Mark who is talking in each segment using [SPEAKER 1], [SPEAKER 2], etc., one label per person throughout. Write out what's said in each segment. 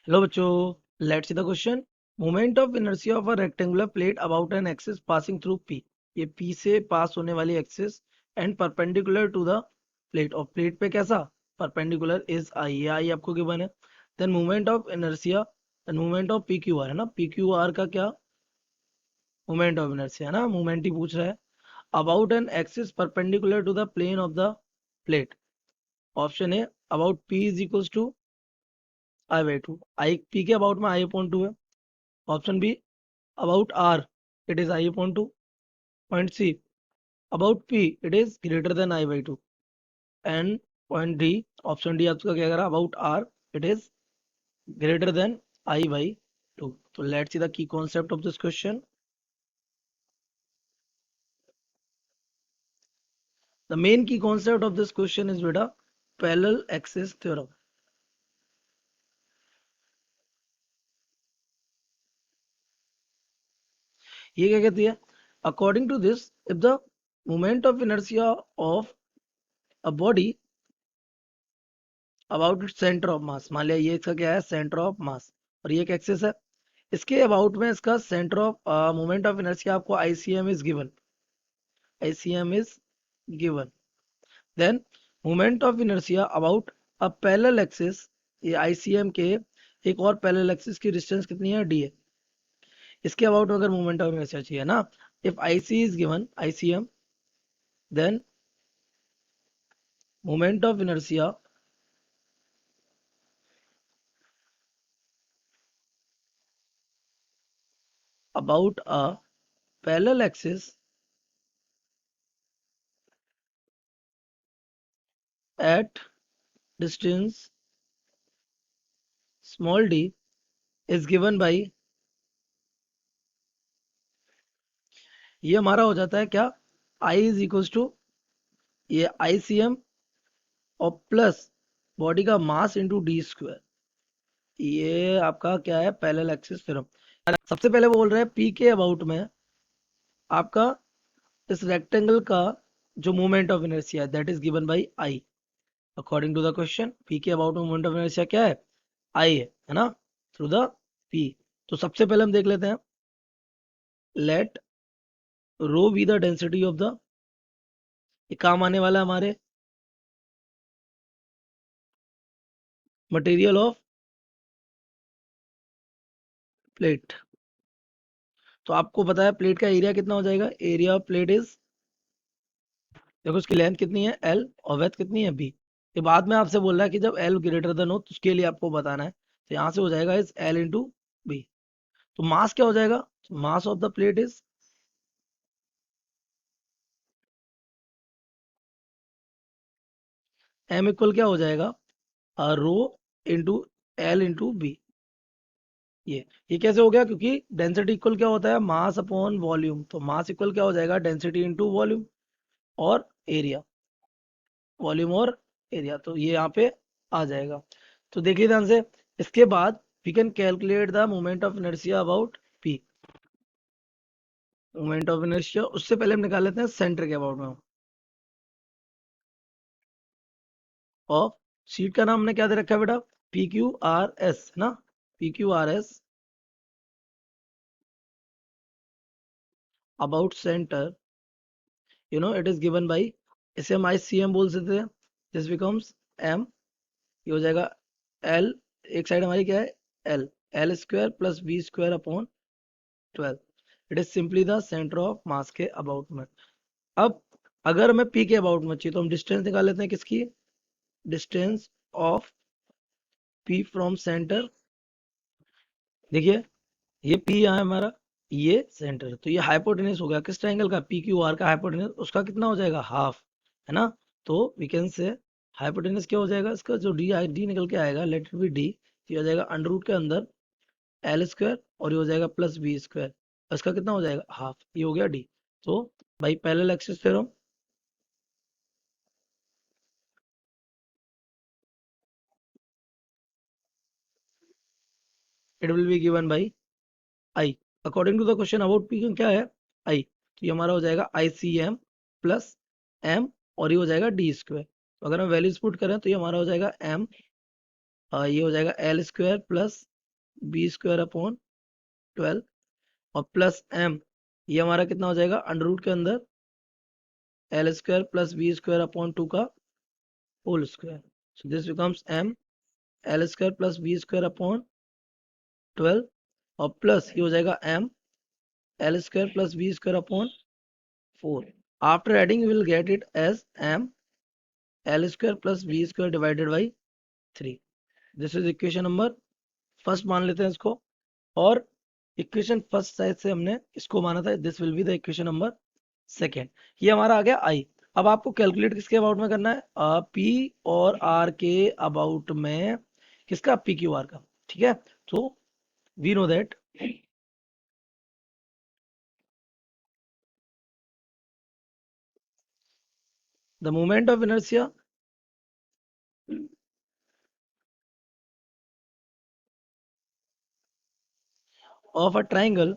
[SPEAKER 1] Hello बच्चों, let's see the question. Moment of inertia of a rectangular plate about an axis passing through P. ये P से pass होने वाली axis and perpendicular to the plate, और plate पे कैसा perpendicular is I, ये आई आपको गिवन है। Then moment of inertia and moment of P Q R है ना, पी क्यू आर का क्या मोमेंट ऑफ इनर्शिया है ना, मोमेंट ही पूछ रहा है। About an axis perpendicular to the plane of the plate. Option A about P is equals to I by two, I P के अबाउट में आई अपॉन टू है। Option B about r it is I upon 2. Point C about p it is greater than I by 2. And point D, option D आपका क्या करा, about r it is greater than I by 2. So let's see the key concept of this question. The main key concept of this question is beta parallel axis theorem. ये क्या कहती है? According to this, if the moment of inertia of a body about its center of mass, मान लिया ये इसका क्या है, सेंटर ऑफ मास, और ये एक एक्सिस है। इसके अबाउट में इसका centre of moment of inertia आपको ICM is given, ICM is given. Then moment of inertia about a parallel axis, ये आईसीएम के एक और पैरेलल एक्सिस की डिस्टेंस कितनी है, डी है। इसके अबाउट अगर मोमेंट ऑफ इनर्शिया चाहिए ना, if IC is given ICM, then moment of inertia about a parallel axis at distance small d is given by, ये हमारा हो जाता है क्या, I इज इक्वल टू ये आईसीएम और प्लस बॉडी का मास इंटू डी स्क्वायर। ये आपका क्या है, पैरेलल एक्सिस थ्योरम। सबसे पहले वो बोल रहे हैं पी के अबाउट में आपका इस रेक्टेंगल का जो मोमेंट ऑफ इनर्शिया है that is given by I. According to the question P के अबाउट में मोमेंट ऑफ इनर्शिया क्या है, आई है ना, थ्रू द पी। तो सबसे पहले हम देख लेते हैं, let rho be the density of the, ये काम आने वाला है हमारे मटेरियल ऑफ प्लेट। तो आपको पता है प्लेट का एरिया कितना हो जाएगा, एरिया ऑफ प्लेट इज, देखो उसकी लेंथ कितनी है एल और वेथ कितनी है बी। ये बाद में आपसे बोल रहा है कि जब एल ग्रेटर देन हो तो उसके लिए आपको बताना है। तो यहाँ से हो जाएगा इज एल इंटू बी। तो मास क्या हो जाएगा, mass of the plate is M equal क्या हो जाएगा, rho into L into B. ये कैसे हो गया, क्योंकि डेंसिटी इक्वल क्या होता है, मास अपॉन वॉल्यूम। तो मास इक्वल क्या हो जाएगा, डेंसिटी इंटू वॉल्यूम और एरिया, वॉल्यूम और एरिया। तो ये यहाँ पे आ जाएगा। तो देखिए ध्यान से, इसके बाद we can calculate the moment of inertia about P. Moment of inertia उससे पहले हम निकाल लेते हैं सेंटर के अबाउट में। और शीट का नाम हमने क्या दे रखा है बेटा, पी क्यू आर एस है ना, P Q R S about centre, you know it is given by, इसे हम आई सी एम बोल सकते हैं। दिस बिकम्स एम, ये हो जाएगा एल, एक साइड हमारी क्या है L, L square plus B square upon 12। It is simply the centre of mass के अबाउट में। अब अगर हमें पी के अबाउट में चाहिए तो हम डिस्टेंस निकाल लेते हैं, किसकी, distance of P from centre. देखिए ये पी यहाँ है हमारा, ये सेंटर है, तो ये हाइपोटेनस हो गया किस ट्रायंगल का, पी क्यू आर का हाइपोटेनस, उसका कितना हो जाएगा, हाफ है ना। तो वी कैन से हाइपोटेनस क्या हो जाएगा, इसका जो डी डी निकल के आएगा, लेट इट बी डी, ये हो जाएगा अंडर रूट के अंदर एल स्क्वायर और ये हो जाएगा प्लस बी स्क्वायर, इसका कितना हो जाएगा, हाफ, ये हो गया डी। तो भाई parallel axis theorem, it will be given by I. According to the question about P क्या है, आई। तो ये हमारा हो जाएगा I C M plus M और ये हो जाएगा डी स्क्वायर। तो अगर हम वैल्यूज पुट करें तो ये हमारा हो जाएगा एम, ये हो जाएगा L square plus B square upon 12 और प्लस एम, ये हमारा कितना हो जाएगा अंडर रूट के अंदर L square plus B square upon 2 का whole square. So this becomes M L square plus B square upon 12 और प्लस ये हो जाएगा M L square plus B square upon 4। After adding will get it as M L square plus B square divided by 3। This is equation number first मान लेते हैं इसको, और equation first side से हमने इसको माना था, this will be the equation number second. ये हमारा आ गया आई। अब आपको कैलकुलेट किसके अबाउट में करना है, पी और आर के अबाउट में, किसका, पी क्यू आर का। ठीक है, तो we know that the moment of inertia of a triangle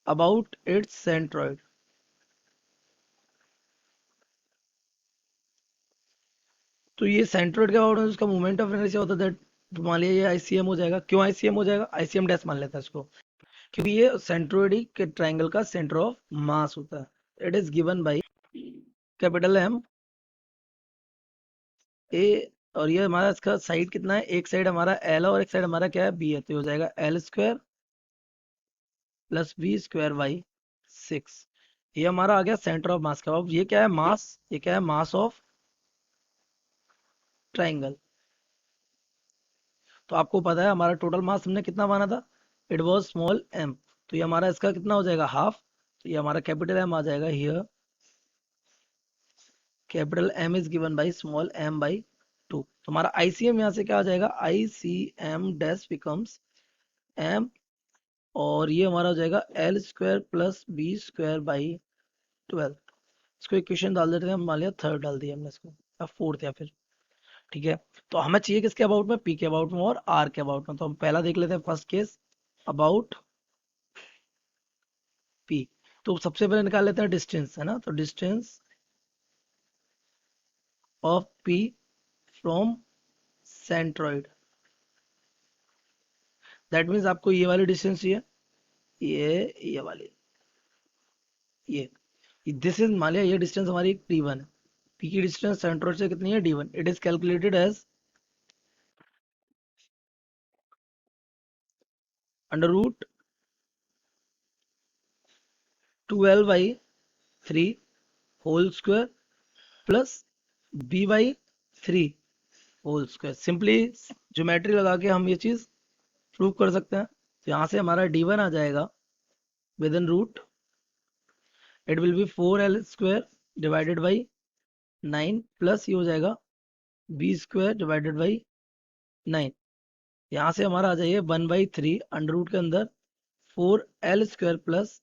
[SPEAKER 1] about its centroid। तो ये सेंट्रोइड के अबाउट में उसका मोमेंट ऑफ इनर्शिया होता है दैट, मान लिया ये आईसीएम हो जाएगा। क्यों आईसीएम हो जाएगा, आईसीएम डैश मान लेता है इसको, क्योंकि ये सेंट्रोइड के ट्रायंगल का सेंटर ऑफ मास होता है। It is given by capital M A, और ये हमारा इसका साइड कितना है, एक साइड हमारा एल है और एक साइड हमारा क्या है, बी है। तो ये हो जाएगा L square plus B square by 6। ये हमारा आ गया सेंटर ऑफ मास का। अब ये क्या है, मास, ये क्या है, मास ऑफ ट्राइंगल। तो आपको पता है हमारा टोटल मास हमने कितना माना था, इट वाज स्मॉल एम। तो ये हमारा इसका कितना हो जाएगा, हाफ। तो ये हमारा कैपिटल एम आ जाएगा here, capital M is given by small M by 2। तो हमारा आईसीएम यहाँ से क्या आ जाएगा, आईसीएम डैश बिकम्स एम, और ये हमारा हो जाएगा L square plus B square by 12। इसको इक्वेशन डाल देते हैं हम, मान लिया थर्ड डाल दिया हमने इसको, या फोर्थ या फिर। ठीक है, तो हमें चाहिए किसके अबाउट में, पी के अबाउट में और आर के अबाउट में। तो हम पहला देख लेते हैं, फर्स्ट केस अबाउट पी। तो सबसे पहले निकाल लेते हैं डिस्टेंस, है ना। तो distance of P from centroid, that means आपको ये वाली डिस्टेंस चाहिए, ये वाली, ये दिस इज, मान लिया ये डिस्टेंस हमारी d1 है। पी की डिस्टेंस सेंट्रॉइड से कितनी है, d1। It is calculated as under root 12/3 whole square plus b/3 whole square. Simply geometry लगा के हम ये चीज प्रूव कर सकते हैं। तो यहाँ से हमारा d1 आ जाएगा within root, it will be 4l square divided by 9 plus ये हो जाएगा बी स्क्वायर डिवाइडेड बाई 9। यहाँ से हमारा आ जाइए 1/3 अंडर रूट के अंदर 4l square plus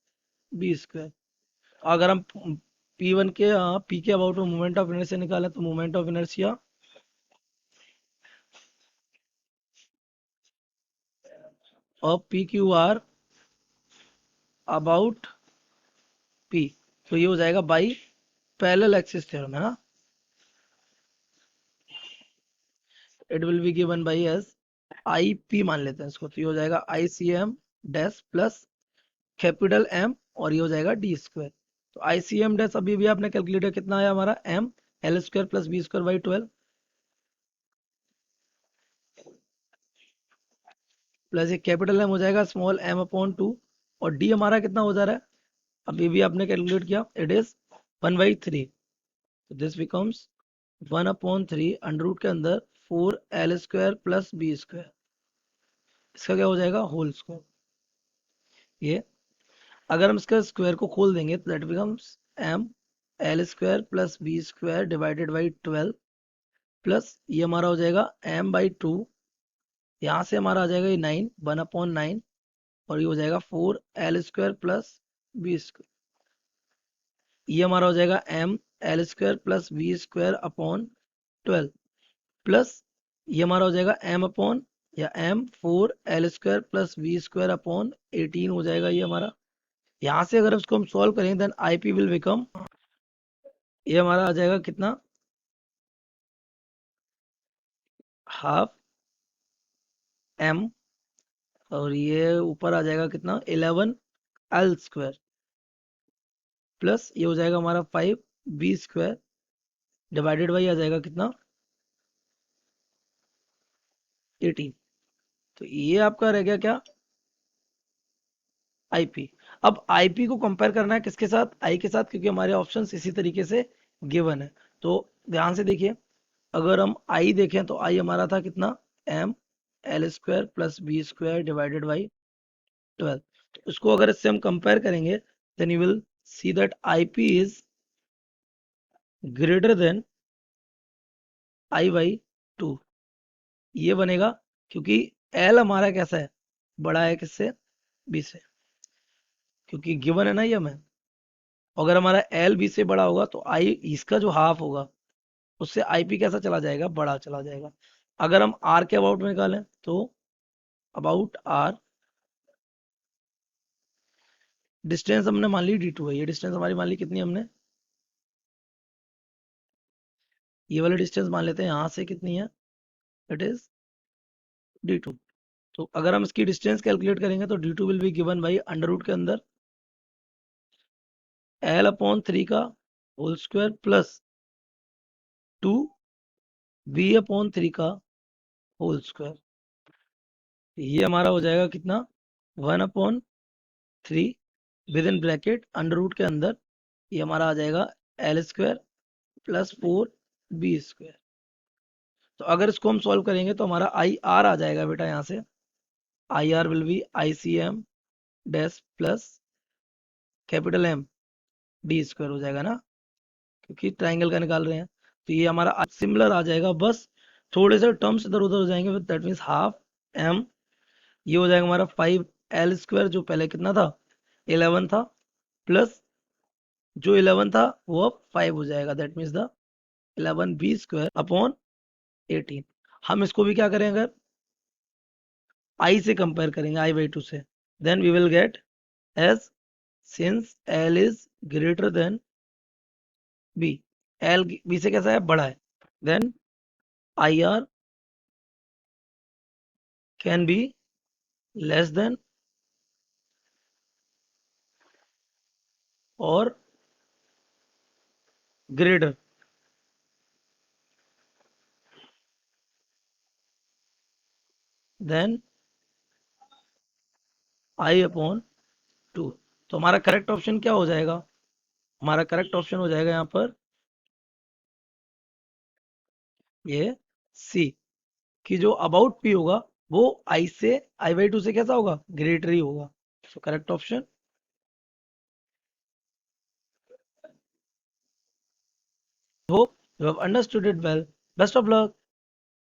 [SPEAKER 1] B square. अगर हम P1 के पी के अबाउट में मोमेंट ऑफ इनर्शिया निकालें, तो moment of inertia of P Q are about P, तो ये हो जाएगा बाई पैरेलल एक्सिस थ्योरम, है ना। It will be given by as I P मान लेते हैं इसको। तो ये हो जाएगा I C M dash plus capital M, और ये हो जाएगा डी स्क्वायर। तो आई सी एम डैश अभी भी आपने कैलकुलेटर कितना आया हमारा, M L square plus B square by 12 plus ये कैपिटल एम हो जाएगा स्मॉल एम अपॉन 2, और डी हमारा कितना हो जा रहा है, अभी भी आपने कैलकुलेट किया, इट इज 1/3। तो दिस बिकम्स 1/3 अंडर रूट के अंदर 4l square plus B square, इसका क्या हो जाएगा, होल स्क्वायर। ये अगर हम इसका स्क्वायर को खोल देंगे तो that becomes M L square plus B square divided by 12 plus ये हमारा हो जाएगा एम बाई 2। यहाँ से हमारा आ जाएगा ये 9, 1/9, और ये हो जाएगा 4l square plus B square. ये हमारा हो जाएगा M L square plus B square upon 12 plus ये हमारा हो जाएगा एम अपॉन, या M 4l square plus B square upon 18 हो जाएगा ये हमारा। यहाँ से अगर उसको हम सॉल्व करें then I P will become, ये हमारा आ जाएगा कितना, हाफ एम, और ये ऊपर आ जाएगा कितना 11 L² प्लस ये हो जाएगा हमारा 5B² डिवाइडेड बाई आ जाएगा कितना 18। तो ये आपका रह गया क्या आईपी। अब आईपी को कंपेयर करना है किसके साथ, आई के साथ, क्योंकि हमारे ऑप्शंस इसी तरीके से गिवन है। तो ध्यान से देखिए, अगर हम आई देखें तो आई हमारा था कितना ML² plus B² divided by 12। तो उसको अगर इससे हम कंपेयर करेंगे then you will see that IP is greater than I/2। ये बनेगा क्योंकि एल हमारा कैसा है, बड़ा है किससे, बी से, क्योंकि गिवन है ना ये हमें। अगर हमारा एल बी से बड़ा होगा तो आई इसका जो हाफ होगा उससे आईपी कैसा चला जाएगा, बड़ा चला जाएगा। अगर हम आर के अबाउट में निकालें तो अबाउट आर, डिस्टेंस हमने मान ली D2 है, ये डिस्टेंस हमारी मान ली कितनी हमने, ये वाली डिस्टेंस मान लेते हैं यहाँ से कितनी है, इट इज D2। तो अगर हम इसकी डिस्टेंस कैलकुलेट करेंगे तो D2 will be given by under root के अंदर L/3 का होल स्क्वायर प्लस 2B/3 का होल स्क्वायर। ये हमारा हो जाएगा कितना 1/3 within bracket under root के अंदर, ये हमारा आ जाएगा L² प्लस 4B²। तो अगर इसको हम सॉल्व करेंगे तो हमारा आई आर आ जाएगा बेटा, यहाँ से I R will be ICM dash plus capital M D² हो जाएगा ना, क्योंकि ट्राइंगल का निकाल रहे हैं। तो ये हमारा सिमिलर आ जाएगा, बस थोड़े से टर्म्स इधर उधर हो जाएंगे, दैट मीन्स हाफ एम, ये हो जाएगा हमारा 5L² जो पहले कितना था 11 था, प्लस जो 11 था वो अब 5 हो जाएगा, that means the 11B² upon 18। हम इसको भी क्या करेंगे, अगर आई से कंपेयर करेंगे I/2 से, then we will get as since L is greater than B, L B से कैसा है, बड़ा है, देन IR can be less than और ग्रेटर देन I/2। तो हमारा करेक्ट ऑप्शन क्या हो जाएगा, हमारा करेक्ट ऑप्शन हो जाएगा यहाँ पर ये सी, कि जो अबाउट पी होगा वो I/2 से कैसा होगा, ग्रेटर ही होगा। So correct option, hope you have understood it well, best of luck.